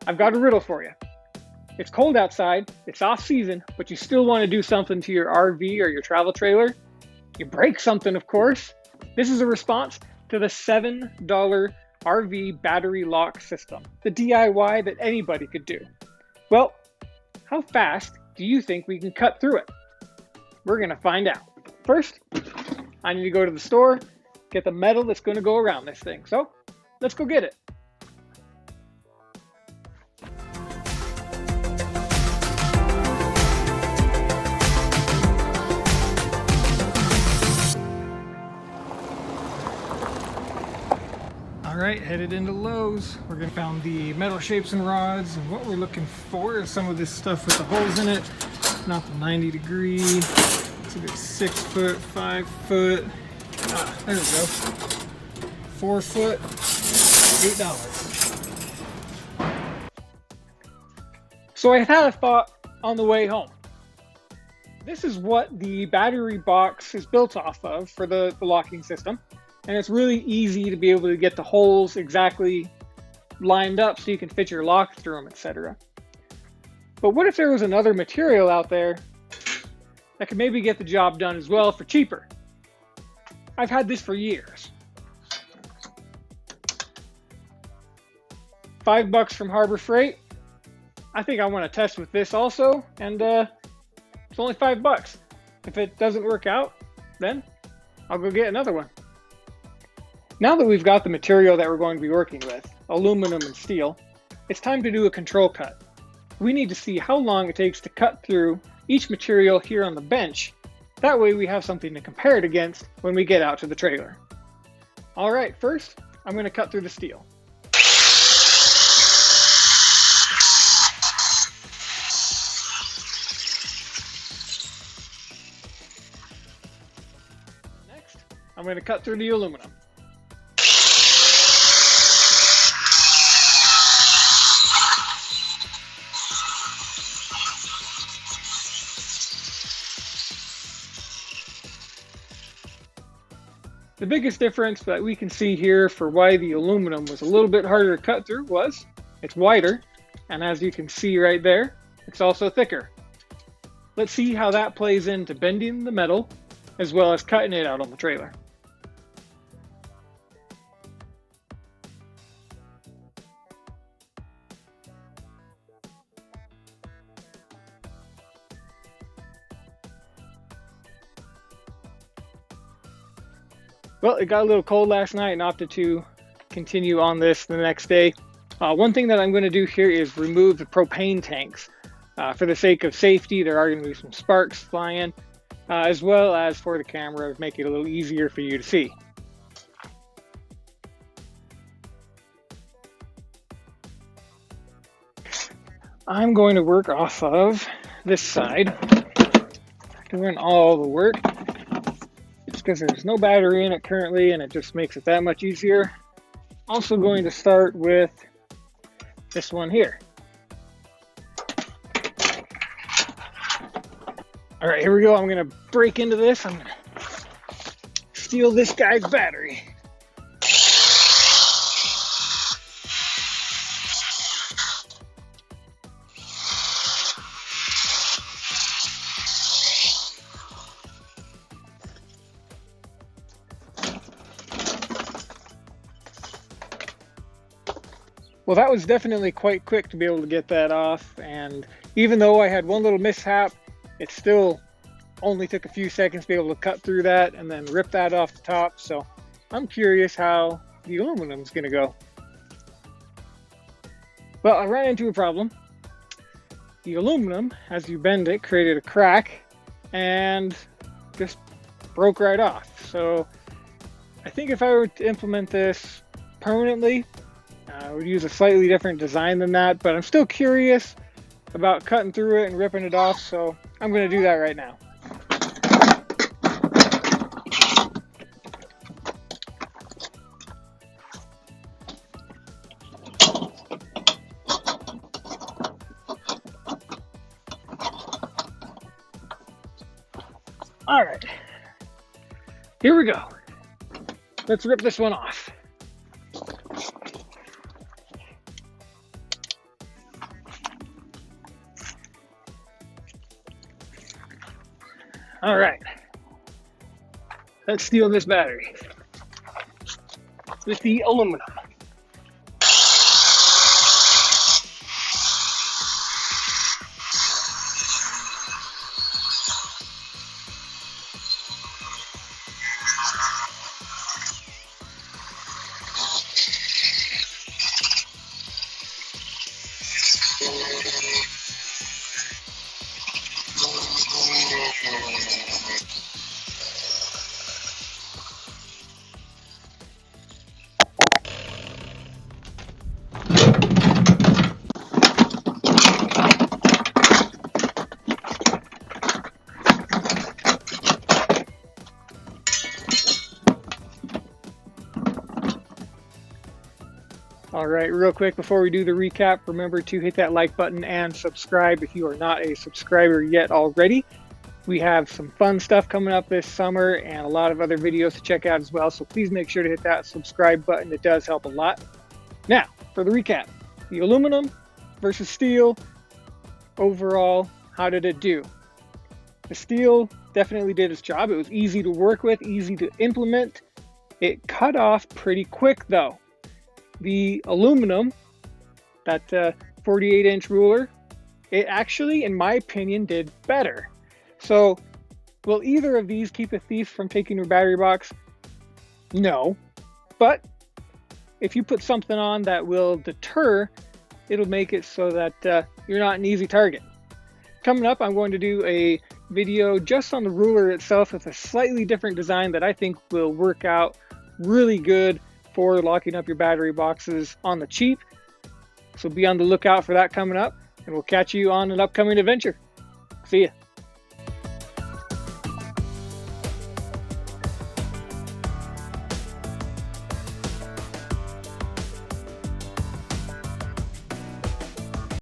I've got a riddle for you. It's cold outside, it's off season, but you still want to do something to your RV or your travel trailer. You break something, of course. This is a response to the $7 RV battery lock system, the DIY that anybody could do. Well, how fast do you think we can cut through it? We're going to find out. First, I need to go to the store, get the metal that's going to go around this thing. So, let's go get it. Alright, headed into Lowe's. We're going to find the metal shapes and rods, and what we're looking for is some of this stuff with the holes in it. Not the 90 degree. It's either 6 foot, 5 foot. There we go. 4 foot, $8. So I had a thought on the way home. This is what the battery box is built off of for the locking system. And it's really easy to be able to get the holes exactly lined up so you can fit your lock through them, etc. But what if there was another material out there that could maybe get the job done as well for cheaper? I've had this for years. $5 from Harbor Freight. I think I want to test with this also, and it's only $5. If it doesn't work out, then I'll go get another one. Now that we've got the material that we're going to be working with, aluminum and steel, it's time to do a control cut. We need to see how long it takes to cut through each material here on the bench. That way we have something to compare it against when we get out to the trailer. All right, first, I'm going to cut through the steel. Next, I'm going to cut through the aluminum. The biggest difference that we can see here for why the aluminum was a little bit harder to cut through was it's wider, and as you can see right there, it's also thicker. Let's see how that plays into bending the metal as well as cutting it out on the trailer. Well, it got a little cold last night and opted to continue on this the next day. One thing that I'm going to do here is remove the propane tanks. For the sake of safety, there are going to be some sparks flying, as well as for the camera to make it a little easier for you to see. I'm going to work off of this side, doing all the work. Because there's no battery in it currently, and it just makes it that much easier. Also going to start with this one here. All right, here we go. I'm going to break into this. I'm going to steal this guy's battery. Well, that was definitely quite quick to be able to get that off, and even though I had one little mishap, it still only took a few seconds to be able to cut through that and then rip that off the top. So I'm curious how the aluminum is going to go. Well, I ran into a problem. The aluminum, as you bend it, created a crack and just broke right off. So I think if I were to implement this permanently, I would use a slightly different design than that, but I'm still curious about cutting through it and ripping it off, so I'm going to do that right now. All right, here we go. Let's rip this one off. All right, let's steal this battery with the aluminum. All right, real quick before we do the recap, remember to hit that like button and subscribe if you are not a subscriber yet already. We have some fun stuff coming up this summer and a lot of other videos to check out as well, so please make sure to hit that subscribe button. It does help a lot. Now, for the recap, the aluminum versus steel, overall, how did it do? The steel definitely did its job. It was easy to work with, easy to implement. It cut off pretty quick though. The aluminum, that 48-inch ruler, it actually, in my opinion, did better. So, will either of these keep a thief from taking your battery box? No. But if you put something on that will deter, it'll make it so that you're not an easy target. Coming up, I'm going to do a video just on the ruler itself with a slightly different design that I think will work out really good for locking up your battery boxes on the cheap. So be on the lookout for that coming up, and we'll catch you on an upcoming adventure. See ya.